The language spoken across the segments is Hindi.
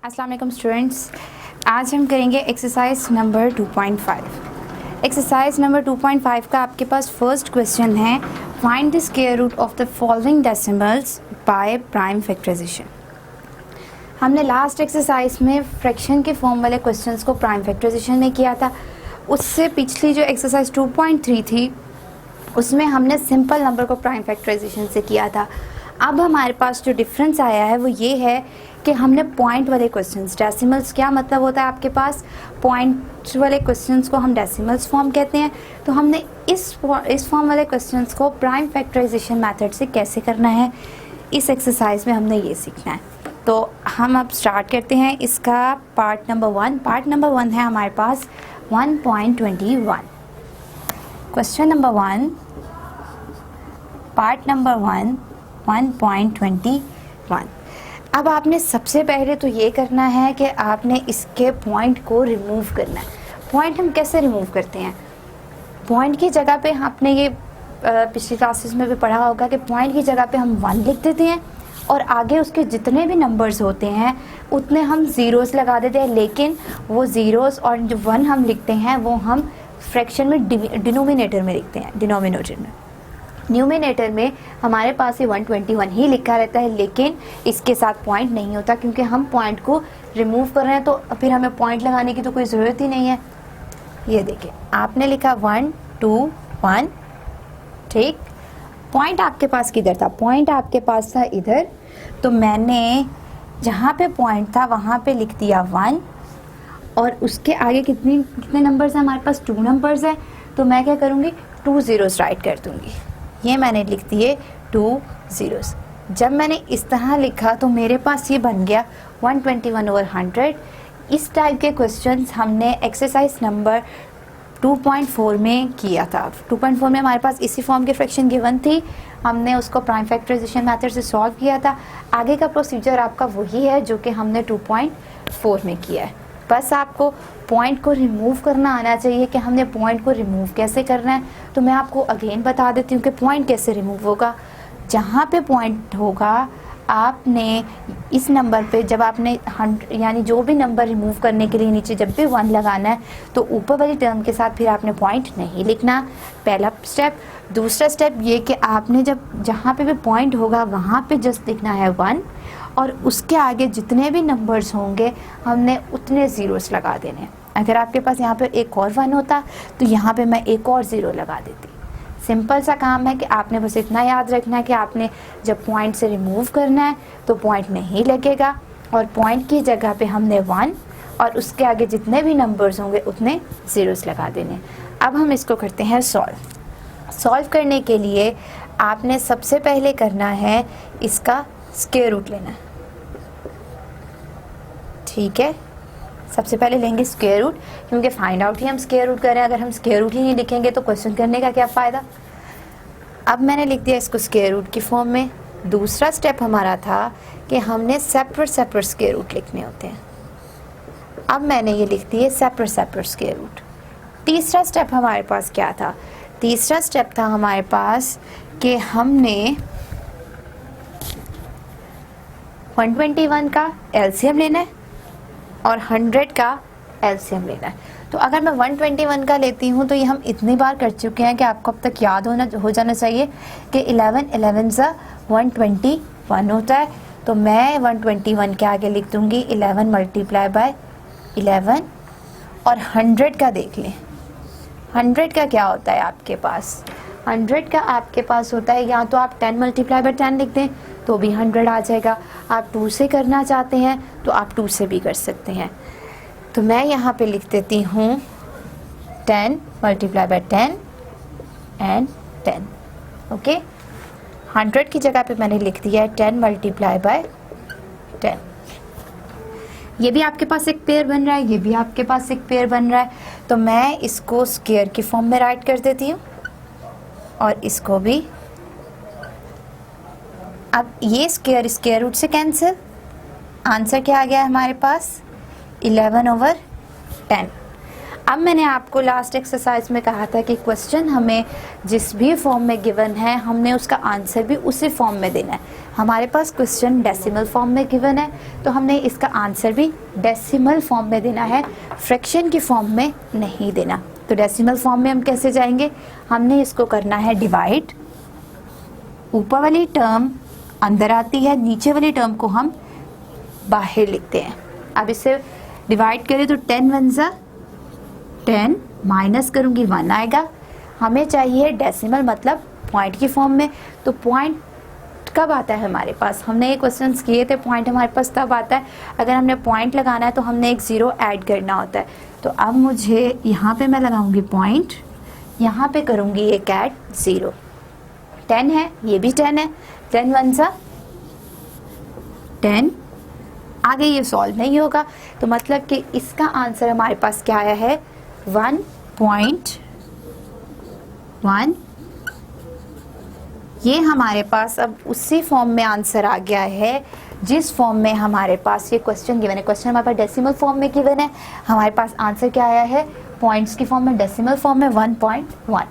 अस्सलाम वालेकुम स्टूडेंट्स, आज हम करेंगे एक्सरसाइज नंबर 2.5। एक्सरसाइज नंबर 2.5 का आपके पास फर्स्ट क्वेश्चन है, find the square root of the following decimals by prime factorisation. हमने लास्ट एक्सरसाइज में फ्रैक्शन के फॉर्म वाले क्वेश्चंस को प्राइम फैक्टराइजेशन में किया था। उससे पिछली जो एक्सरसाइज 2.3 थी उसमें हमने सिंपल नंबर को प्राइम फैक्टराइजेशन से किया था। अब हमारे पास जो डिफरेंस आया है वो ये है कि हमने पॉइंट वाले क्वेश्चंस, डेसिमल्स क्या मतलब होता है आपके पास, पॉइंट वाले क्वेश्चंस को हम डेसिमल्स फॉर्म कहते हैं। तो हमने इस फॉर्म वाले क्वेश्चंस को प्राइम फैक्टराइजेशन मेथड से कैसे करना है, इस एक्सरसाइज में हमने ये सीखना है। तो हम अब स्टार्ट करते हैं इसका पार्ट नंबर 1। पार्ट नंबर 1 है हमारे पास 1.21। Question number 1, part number 1 1.21। अब आपने सबसे पहले तो ये करना है कि आपने इसके पॉइंट को रिमूव करना है। पॉइंट हम कैसे रिमूव करते हैं? पॉइंट की जगह पे आपने ये पिछली क्लासेस में भी पढ़ा होगा कि पॉइंट की जगह पे हम 1 लिख देते हैं और आगे उसके जितने भी नंबर्स होते हैं उतने हम ज़ीरोज़ लगा देते हैं। लेकिन वो ज़ीरोज़ और जो 1 हम लिखते हैं वो हम फ्रैक्शन में डिनोमिनेटर में लिखते हैं, डिनोमिनेटर में। न्यूमिनेटर में हमारे पास ये 121 ही लिखा रहता है, लेकिन इसके साथ पॉइंट नहीं होता क्योंकि हम पॉइंट को रिमूव कर रहे हैं, तो फिर हमें पॉइंट लगाने की तो कोई ज़रूरत ही नहीं है। ये देखिए, आपने लिखा 1 2 1, ठीक। पॉइंट आपके पास किधर था? पॉइंट आपके पास था इधर, तो मैंने जहाँ पे पॉइंट था वहाँ पे लिख दिया 1 और उसके आगे कितने नंबर्स हैं हमारे पास? 2 नंबर्स हैं। तो मैं क्या करूँगी, 2 ज़ीरोज़ राइट कर दूँगी। ये मैंने लिख दिए 2 ज़ीरोज़। जब मैंने इस तरह लिखा तो मेरे पास ये बन गया 121/100। इस टाइप के क्वेश्चंस हमने एक्सरसाइज नंबर 2.4 में किया था। 2.4 में हमारे पास इसी फॉर्म की फ्रैक्शन गिवन थी, हमने उसको प्राइम फैक्टराइजेशन मेथड से सॉल्व किया था। आगे का प्रोसीजर आपका वही है जो कि हमने 2.4 में किया है। बस आपको पॉइंट को रिमूव करना आना चाहिए कि हमने पॉइंट को रिमूव कैसे करना है। तो मैं आपको अगेन बता देती हूँ कि पॉइंट कैसे रिमूव होगा। जहाँ पे पॉइंट होगा आपने इस नंबर पे, जब आपने 100 यानी जो भी नंबर रिमूव करने के लिए नीचे जब भी 1 लगाना है तो ऊपर वाली टर्म के साथ फिर आपने पॉइंट नहीं लिखना, पहला स्टेप। दूसरा स्टेप ये कि आपने जब जहाँ पे भी पॉइंट होगा वहाँ पे जस्ट लिखना है 1 और उसके आगे जितने भी नंबर्स होंगे हमने उतने ज़ीरोस लगा देने। अगर आपके पास यहाँ पे एक और 1 होता तो यहाँ पे मैं एक और 0 लगा देती। सिंपल सा काम है कि आपने बस इतना याद रखना है कि आपने जब पॉइंट से रिमूव करना है तो पॉइंट नहीं लगेगा और पॉइंट की जगह पे हमने 1 और उसके आगे जितने भी नंबर्स होंगे उतने ज़ीरोस लगा देने। अब हम इसको करते हैं सॉल्व। सॉल्व करने के लिए आपने सबसे पहले करना है इसका स्क्वायर रूट लेना है, ठीक है। सबसे पहले लेंगे स्क्वायर रूट, क्योंकि फाइंड आउट ही हम स्क्वायर रूट कर रहे हैं। अगर हम स्क्वायर रूट ही नहीं लिखेंगे तो क्वेश्चन करने का क्या फ़ायदा। अब मैंने लिख दिया इसको स्क्वायर रूट की फॉर्म में। दूसरा स्टेप हमारा था कि हमने सेपरेट स्क्वायर रूट लिखने होते हैं। अब मैंने ये लिख दिए सेपरेट स्क्वायर रूट। तीसरा स्टेप हमारे पास क्या था? तीसरा स्टेप था हमारे पास कि हमने 121 का एलसीएम लेना है और 100 का एलसीएम लेना है। तो अगर मैं 121 का लेती हूँ तो ये हम इतनी बार कर चुके हैं कि आपको अब तक याद हो जाना चाहिए कि 11 11 121 होता है। तो मैं 121 के आगे लिख दूँगी 11 × 11 और 100 का देख लें। 100 का क्या होता है आपके पास? 100 का आपके पास होता है, या तो आप 10 × 10 लिख दें तो भी 100 आ जाएगा। आप 2 से करना चाहते हैं तो आप 2 से भी कर सकते हैं। तो मैं यहाँ पे लिख देती हूँ 10 × 10 एंड 10, ओके। 100 की जगह पे मैंने लिख दिया है 10 × 10। ये भी आपके पास एक पेयर बन रहा है, ये भी आपके पास एक पेयर बन रहा है। तो मैं इसको स्क्वायर की फॉर्म में राइट कर देती हूँ और इसको भी। अब ये स्क्वायर रूट से कैंसिल, आंसर क्या आ गया हमारे पास? 11/10। अब मैंने आपको लास्ट एक्सरसाइज में कहा था कि क्वेश्चन हमें जिस भी फॉर्म में गिवन है हमने उसका आंसर भी उसी फॉर्म में देना है। हमारे पास क्वेश्चन डेसिमल फॉर्म में गिवन है तो हमने इसका आंसर भी डेसिमल फॉर्म में देना है, फ्रैक्शन की फॉर्म में नहीं देना। तो डेसिमल फॉर्म में हम कैसे जाएंगे, हमने इसको करना है डिवाइड, ऊपर वाली टर्म अंदर आती है, नीचे वाली टर्म को हम बाहर लिखते हैं। अब इसे डिवाइड करें तो 10 वन ज़ा 10, माइनस करूँगी 1 आएगा। हमें चाहिए डेसिमल मतलब पॉइंट की फॉर्म में। तो पॉइंट कब आता है हमारे पास, हमने ये क्वेश्चंस किए थे, पॉइंट हमारे पास तब आता है अगर हमने पॉइंट लगाना है तो हमने एक ज़ीरो ऐड करना होता है। तो अब मुझे यहाँ पे मैं लगाऊंगी पॉइंट, यहाँ पे करूँगी एक ऐड 0। 10 है, ये भी 10 है, 10 वन ज़ा 10। आगे ये सॉल्व नहीं होगा तो मतलब कि इसका आंसर हमारे पास क्या आया है 1.1। ये हमारे पास अब उसी फॉर्म में आंसर आ गया है जिस फॉर्म में हमारे पास ये क्वेश्चन गिवन है। क्वेश्चन हमारे पास डेसिमल फॉर्म में गिवन है, हमारे पास आंसर क्या आया है पॉइंट्स की फॉर्म में, डेसिमल फॉर्म में 1.1।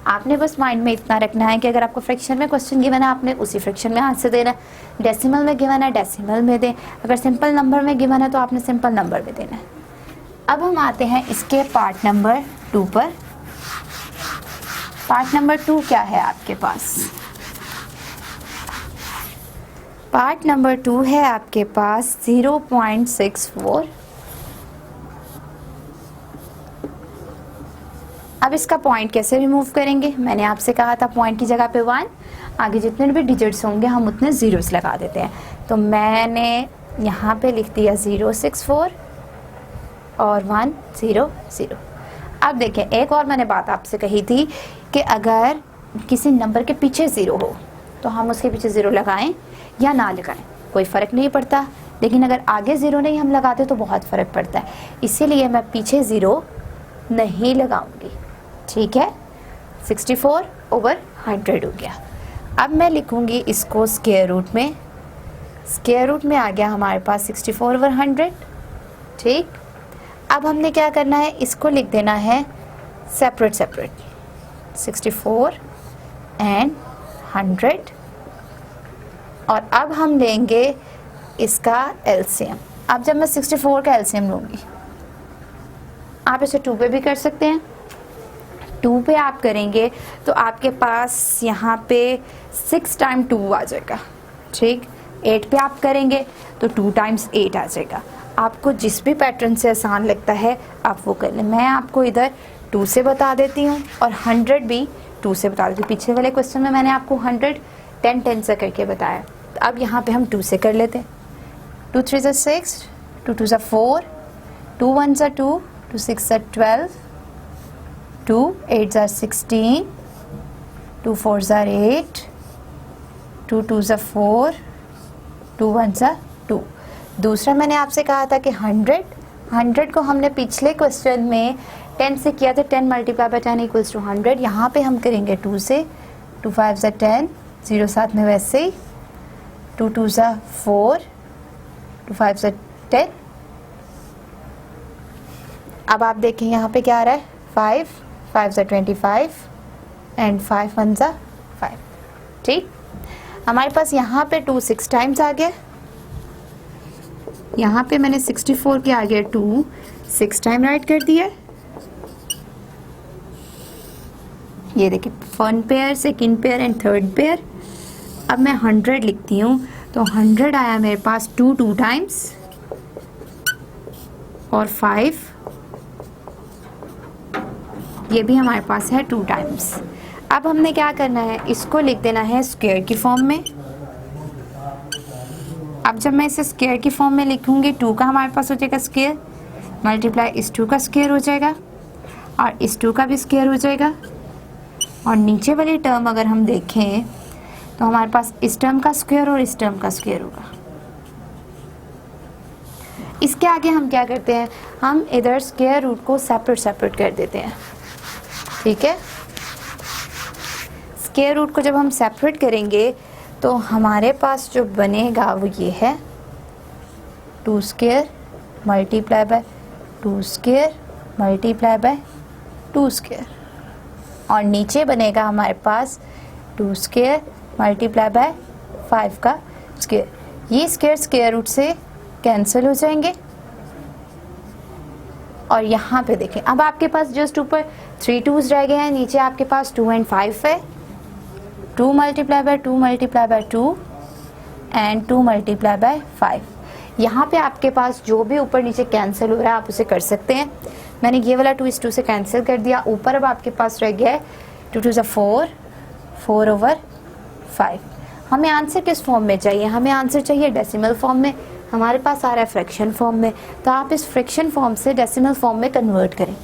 आपने बस माइंड में इतना रखना है कि अगर आपको फ्रैक्शन में क्वेश्चन गिवन है आपने उसी फ्रैक्शन में आंसर देना है, डेसिमल में गिवन है डेसिमल में दें, अगर सिंपल नंबर में गिवन है तो आपने सिंपल नंबर में देना है। अब हम आते हैं इसके पार्ट नंबर 2 पर। पार्ट नंबर 2 क्या है आपके पास, पार्ट नंबर 2 है आपके पास 0.64। अब इसका पॉइंट कैसे रिमूव करेंगे, मैंने आपसे कहा था पॉइंट की जगह पे 1, आगे जितने भी डिजिट्स होंगे हम उतने ज़ीरोस लगा देते हैं। तो मैंने यहाँ पे लिख दिया 064 और 100। अब देखें एक और मैंने बात आपसे कही थी कि अगर किसी नंबर के पीछे 0 हो तो हम उसके पीछे 0 लगाएं या ना लगाएं कोई फ़र्क नहीं पड़ता, लेकिन अगर आगे 0 नहीं हम लगाते तो बहुत फ़र्क पड़ता है, इसीलिए मैं पीछे 0 नहीं लगाऊंगी। ठीक है, 64/100 हो गया। अब मैं लिखूंगी इसको स्क्वायर रूट में, स्क्वायर रूट में आ गया हमारे पास 64/100। ठीक, अब हमने क्या करना है, इसको लिख देना है सेपरेट सेपरेट, 64 एंड 100। और अब हम लेंगे इसका एलसीएम। अब जब मैं 64 का एलसीएम लूँगी, आप इसे 2 पे भी कर सकते हैं, 2 पे आप करेंगे तो आपके पास यहाँ पे 6 टाइम 2 आ जाएगा। ठीक, 8 पे आप करेंगे तो 2 टाइम्स 8 आ जाएगा। आपको जिस भी पैटर्न से आसान लगता है आप वो कर लें। मैं आपको इधर 2 से बता देती हूँ और 100 भी 2 से बता देती हूँ। पीछे वाले क्वेश्चन में मैंने आपको 100 10 से करके बताया, तो अब यहाँ पे हम 2 से कर लेते हैं। 2 3 ज़ा 6, 2 2 ज़ा 4, 2 1 ज़ा 2, 2 6 ज़ा 12, 2 8 ज़ा 16, 2 4 ज़ा 8, 2 2 ज़ा 4, 2 1 ज़ा 2। दूसरा मैंने आपसे कहा था कि 100 को हमने पिछले क्वेश्चन में 10 से किया था, 10 मल्टीप्लाई बाय 10 इक्वल्स टू 100। यहाँ पे हम करेंगे 2 से, 2 5 ज़ा 10, 0 साथ में वैसे ही, 2 2 ज़ा 4, 2 5 ज़ा 10। अब आप देखें यहाँ पे क्या आ रहा है 5 5 ज़ा 25 एंड 5 1 ज़ा 5। ठीक, हमारे पास यहाँ पे 2 6 टाइम्स आ गया, यहाँ पे मैंने 64 के आगे 2 6 टाइम राइट कर दिया। ये देखिए 1 pair, second pair and third pair. अब मैं 100 लिखती हूँ तो 100 आया मेरे पास 2 टाइम्स और 5 ये भी हमारे पास है 2 टाइम्स। अब हमने क्या करना है, इसको लिख देना है स्क्वायर की फॉर्म में। अब जब मैं इसे स्क्वायर की फॉर्म में लिखूंगी 2 का हमारे पास हो जाएगा स्क्वायर, मल्टीप्लाई इस 2 का स्क्वायर हो जाएगा और इस 2 का भी स्क्वायर हो जाएगा। और नीचे वाली टर्म अगर हम देखें तो हमारे पास इस टर्म का स्क्वायर और इस टर्म का स्क्वायर होगा। इसके आगे हम क्या करते हैं, हम इधर स्क्वायर रूट को सेपरेट सेपरेट कर देते हैं। ठीक है, स्क्वायर रूट को जब हम सेपरेट करेंगे तो हमारे पास जो बनेगा वो ये है 2 square multiply by 2 square multiply by 2 square, और नीचे बनेगा हमारे पास 2 स्क्वायर मल्टीप्लाई बाय 5 का स्क्वायर। ये स्क्वायर स्क्वायर रूट से कैंसिल हो जाएंगे, और यहाँ पे देखें अब आपके पास जस्ट ऊपर 3 2s रह गए हैं, नीचे आपके पास 2 एंड 5 है। 2 multiply by 2 multiply by 2 and 2 multiply by 5। यहाँ पे आपके पास जो भी ऊपर नीचे कैंसिल हो रहा है आप उसे कर सकते हैं। मैंने ये वाला 2 इस 2 से कैंसिल कर दिया। ऊपर अब आपके पास रह गया है 2 2 ज़ा 4, 4/5। हमें आंसर किस फॉर्म में चाहिए? हमें आंसर चाहिए डेसिमल फॉर्म में। हमारे पास आ रहा है फ्रैक्शन फॉर्म में, तो आप इस फ्रैक्शन फॉर्म से डेसिमल फॉर्म में कन्वर्ट करें।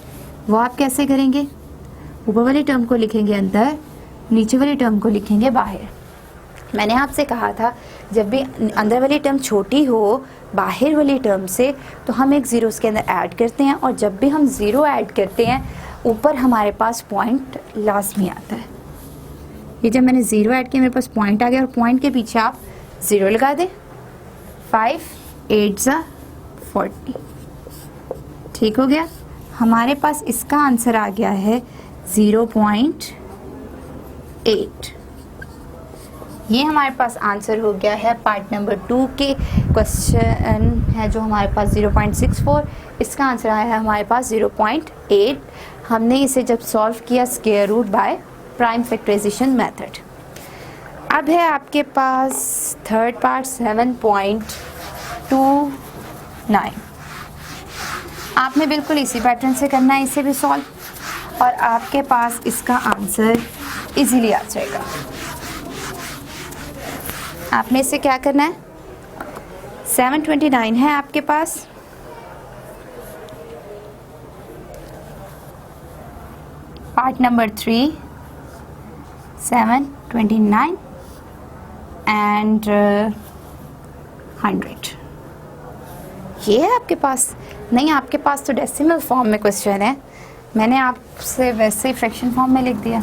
वो आप कैसे करेंगे? ऊपर वाली टर्म को लिखेंगे अंदर, नीचे वाली टर्म को लिखेंगे बाहर। मैंने आपसे कहा था जब भी अंदर वाली टर्म छोटी हो बाहर वाली टर्म से, तो हम एक ज़ीरो उसके अंदर ऐड करते हैं, और जब भी हम ज़ीरो ऐड करते हैं ऊपर हमारे पास पॉइंट लाजमी आता है। ये जब मैंने ज़ीरो ऐड किया मेरे पास पॉइंट आ गया, और पॉइंट के पीछे आप ज़ीरो लगा दें। 5 8 ज़ा 40, ठीक हो गया। हमारे पास इसका आंसर आ गया है 0.8। ये हमारे पास आंसर हो गया है पार्ट नंबर 2 के क्वेश्चन है जो हमारे पास 0.64। इसका आंसर आया है हमारे पास 0.8। हमने इसे जब सॉल्व किया square root by prime factorisation method. अब है आपके पास थर्ड पार्ट 7.29। आपने बिल्कुल इसी पैटर्न से करना है इसे भी सॉल्व, और आपके पास इसका आंसर इजीली आ जाएगा। आपने इसे क्या करना है? 729 है आपके पास, पार्ट नंबर 3 729 एंड 100। ये है आपके पास? नहीं, आपके पास तो डेसिमल फॉर्म में क्वेश्चन है। मैंने आपसे वैसे ही फ्रैक्शन फॉर्म में लिख दिया।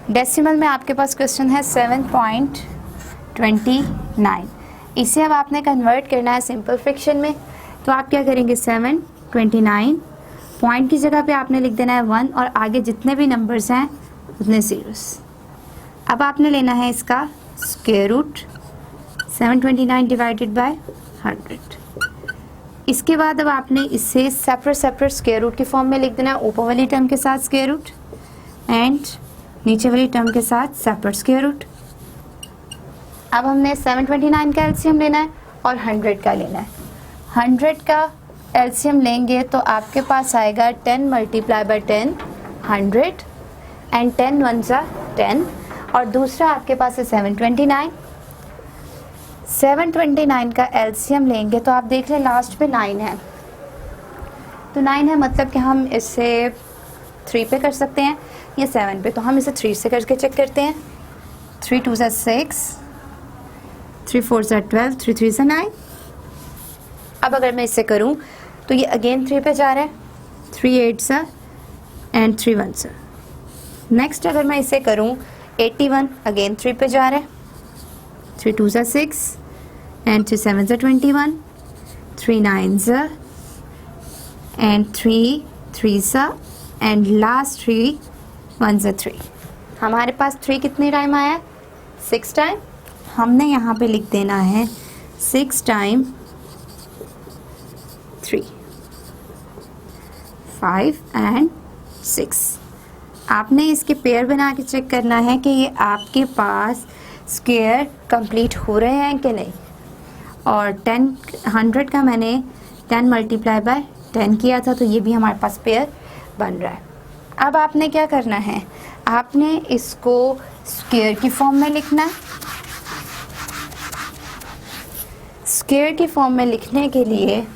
डेसिमल में आपके पास क्वेश्चन है 7.29। इसे अब आपने कन्वर्ट करना है सिंपल फ्रैक्शन में। तो आप क्या करेंगे? 729 पॉइंट की जगह पे आपने लिख देना है 1, और आगे जितने भी नंबर्स हैं उतने ज़ीरोस। अब आपने लेना है इसका स्क्वायर रूट, 729 डिवाइडेड बाय 100। इसके बाद अब आपने इसे सेपरेट स्क्वायर रूट की फॉर्म में लिख देना है। ऊपर वाली टर्म के साथ स्क्वायर रूट एंड नीचे वाली टर्म के साथ सेपरेट स्क्वायर रूट। अब हमने 729 का एलसीएम लेना है और 100 का लेना है। 100 का एलसीएम लेंगे तो आपके पास आएगा 10 मल्टीप्लाई बाय 10 100 एंड 10 1 ज़ा 10, और दूसरा आपके पास है 729। 729 का एलसीएम लेंगे तो आप देख लें लास्ट पे 9 है, तो 9 है मतलब कि हम इसे 3 पे कर सकते हैं या 7 पे, तो हम इसे 3 से करके चेक करते हैं। 3 2 ज़ा 6, 3 4 ज़ा 12, 3 3 ज़ा 9। अब अगर मैं इसे करूं तो ये अगेन 3 पे जा रहा है, 3 8 ज़ा एंड 3 1 ज़ा। नेक्स्ट अगर मैं इसे करूं 81, अगेन 3 पे जा रहा है, 3 2 ज़ा 6 एंड 3 7 ज़ा 21, 3 9 ज़ा एंड 3 3 ज़ा एंड लास्ट 3 1 ज़ा 3। हमारे पास 3 कितने टाइम आया है? 6 टाइम। हमने यहाँ पे लिख देना है 6 टाइम 3, 5 एंड 6। आपने इसके पेयर बना के चेक करना है कि ये आपके पास स्क्वायर कंप्लीट हो रहे हैं कि नहीं। और 100 का मैंने 10 मल्टीप्लाई बाय 10 किया था, तो ये भी हमारे पास पेयर बन रहा है। अब आपने क्या करना है? आपने इसको स्क्वायर की फॉर्म में लिखना है। स्क्वायर की फॉर्म में लिखने के लिए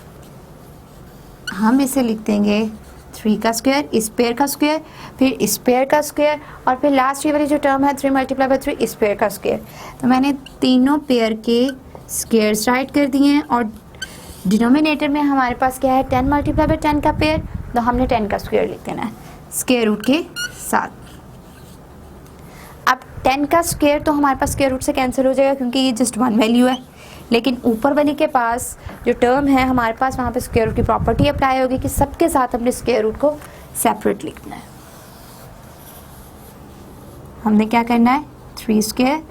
हम इसे लिख देंगे 3 का स्क्वायर, इस पेयर का स्क्वायर, फिर इस पेयर का स्क्वायर, और फिर लास्ट ये वाली जो टर्म है 3 मल्टीप्लाई बाय 3 इस पेयर का स्क्वायर। तो मैंने तीनों पेयर के स्क्वायर्स राइट कर दिए हैं, और डिनोमिनेटर में हमारे पास क्या है? 10 मल्टीप्लाई बाय 10 का पेयर, तो हमने 10 का स्क्वायर लिख देना है स्क्वायर रूट के साथ। अब 10 का स्क्वायर तो हमारे पास स्क्वायर रूट से कैंसिल हो जाएगा क्योंकि ये जस्ट 1 वैल्यू है। लेकिन ऊपर वाली के पास जो टर्म है हमारे पास, वहाँ पे स्क्वायर रूट की प्रॉपर्टी अप्लाई होगी कि सबके साथ हमने स्क्वायर रूट को सेपरेट लिखना है। हमने क्या करना है, 3 square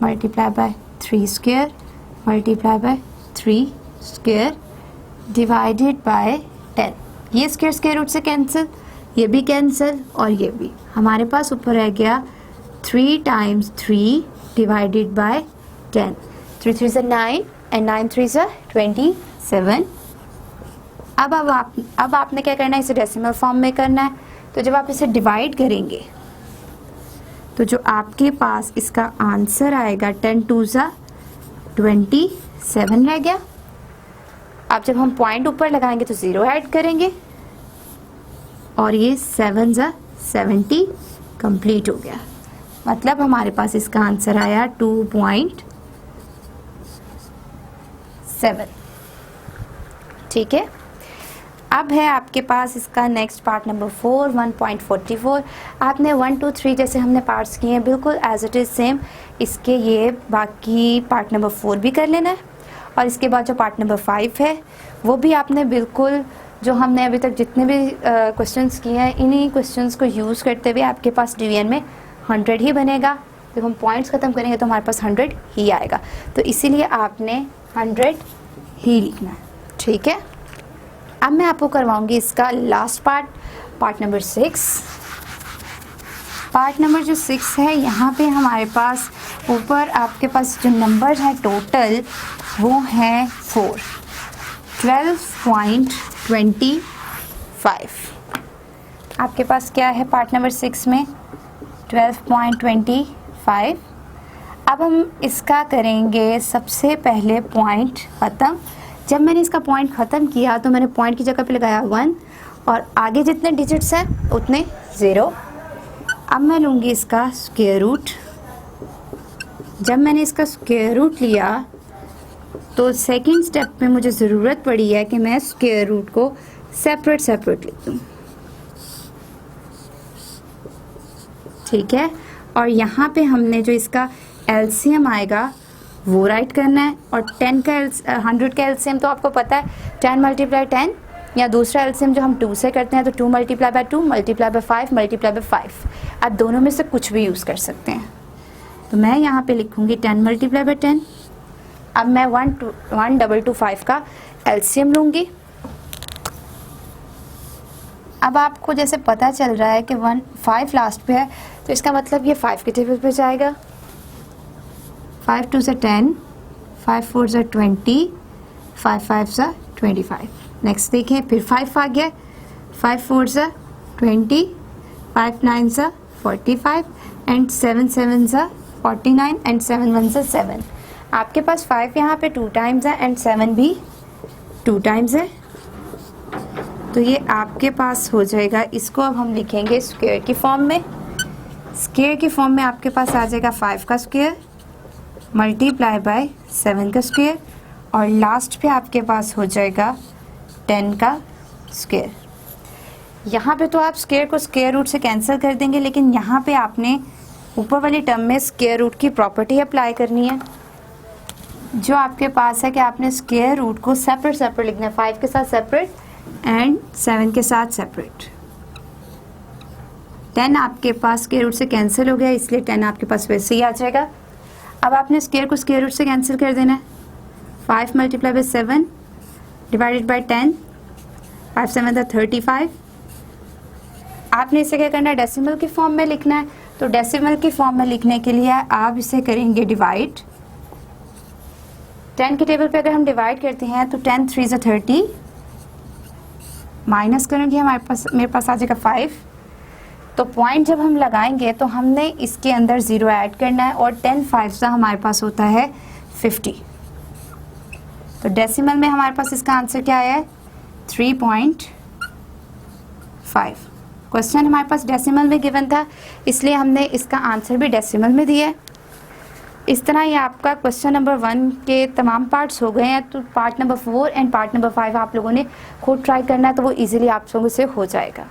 multiply by 3 square multiply by 3 square divided by 10। ये स्क्वायर स्क्वायर रूट से कैंसिल, ये भी कैंसिल और ये भी। हमारे पास ऊपर रह गया 3 टाइम्स 3 डिवाइडेड बाय 10। 3 3 से 9 एंड 9 3 से 27। अब आपने क्या करना है, इसे डेसिमल फॉर्म में करना है। तो जब आप इसे डिवाइड करेंगे तो जो आपके पास इसका आंसर आएगा 10 2 सा 27 रह गया। अब जब हम पॉइंट ऊपर लगाएंगे तो 0 ऐड करेंगे और ये 7 सा 70 कंप्लीट हो गया। मतलब हमारे पास इसका आंसर आया 2.7। ठीक है। अब है आपके पास इसका नेक्स्ट पार्ट नंबर 4, 1.44। आपने 1 2 3 जैसे हमने पार्ट्स किए हैं बिल्कुल एज इट इज़ सेम इसके ये बाकी पार्ट नंबर 4 भी कर लेना है। और इसके बाद जो पार्ट नंबर 5 है वो भी आपने बिल्कुल जो हमने अभी तक जितने भी क्वेश्चंस किए हैं इन्हीं क्वेश्चंस को यूज़ करते हुए आपके पास डिवीजन में 100 ही बनेगा। जब हम पॉइंट्स ख़त्म करेंगे तो हमारे पास 100 ही आएगा। तो इसीलिए आपने 100 ही लिखना है। ठीक है। अब मैं आपको करवाऊंगी इसका last part number 6। Part number जो 6 है, यहाँ पे हमारे पास ऊपर आपके पास जो नंबर है टोटल वो है 4, 12.25। आपके पास क्या है पार्ट नंबर 6 में 12.25। अब हम इसका करेंगे सबसे पहले पॉइंट ख़त्म। जब मैंने इसका पॉइंट ख़त्म किया तो मैंने पॉइंट की जगह पे लगाया 1 और आगे जितने डिजिट्स हैं उतने 0। अब मैं लूँगी इसका स्क्वायर रूट। जब मैंने इसका स्क्वायर रूट लिया तो सेकंड स्टेप में मुझे ज़रूरत पड़ी है कि मैं स्क्वायर रूट को सेपरेट लिख दूँ। ठीक है। और यहाँ पे हमने जो इसका एलसीएम आएगा वो राइट करना है। और 100 का एलसीएम तो आपको पता है 10 मल्टीप्लाई 10, या दूसरा एलसीएम जो हम 2 से करते हैं तो 2 multiply by 2 multiply by 5 multiply by 5। आप दोनों में से कुछ भी यूज़ कर सकते हैं। तो मैं यहाँ पे लिखूँगी 10 मल्टीप्लाई बाय 10। अब मैं 1225 का एलसीएम लूँगी। अब आपको जैसे पता चल रहा है कि 5 लास्ट पे है तो इसका मतलब ये 5 के टेबल पे जाएगा। 5 2 से 10, 5 4 से 20, 5 5 से 25। नेक्स्ट देखिए फिर 5 आ गया, 5 4 से 20, 5 9 से 45 एंड 7 7 से 49 एंड 7 1 से 7। आपके पास 5 यहाँ पे 2 टाइम्स है एंड 7 भी 2 टाइम्स है। तो ये आपके पास हो जाएगा। इसको अब हम लिखेंगे स्क्वायर की फॉर्म में। स्क्वायर की फॉर्म में आपके पास आ जाएगा 5 का स्क्वायर मल्टीप्लाई बाय 7 का स्क्वायर और लास्ट पे आपके पास हो जाएगा 10 का स्क्वायर। यहाँ पे तो आप स्क्वायर को स्क्वायर रूट से कैंसिल कर देंगे, लेकिन यहाँ पे आपने ऊपर वाली टर्म में स्क्वायर रूट की प्रॉपर्टी अप्लाई करनी है जो आपके पास है कि आपने स्क्वायर रूट को सेपरेट लिखना है। 5 के साथ सेपरेट एंड 7 के साथ सेपरेट। 10 आपके पास स्क्वायर रूट से कैंसिल हो गया, इसलिए 10 आपके पास वैसे ही आ जाएगा। अब आपने स्क्वायर को स्क्वायर रूट से कैंसिल कर देना है। 5 मल्टीप्लाई बाय 7 डिवाइडेड बाय 10, 5 7 था 35। आपने इसे क्या करना है, डेसिमल की फॉर्म में लिखना है। तो डेसिमल की फॉर्म में लिखने के लिए आप इसे करेंगे डिवाइड। 10 के टेबल पे अगर हम डिवाइड करते हैं तो 10 3 से 30 माइनस करेंगे मेरे पास आ जाएगा 5। तो पॉइंट जब हम लगाएंगे तो हमने इसके अंदर 0 ऐड करना है और 10 5 से हमारे पास होता है 50। तो डेसिमल में हमारे पास इसका आंसर क्या आया है 3.5। क्वेश्चन हमारे पास डेसिमल में गिवन था इसलिए हमने इसका आंसर भी डेसिमल में दिया है। इस तरह ये आपका क्वेश्चन नंबर 1 के तमाम पार्ट्स हो गए हैं। तो part number 4 and part number 5 आप लोगों ने खुद ट्राई करना है तो वो इजीली आप लोगों से हो जाएगा।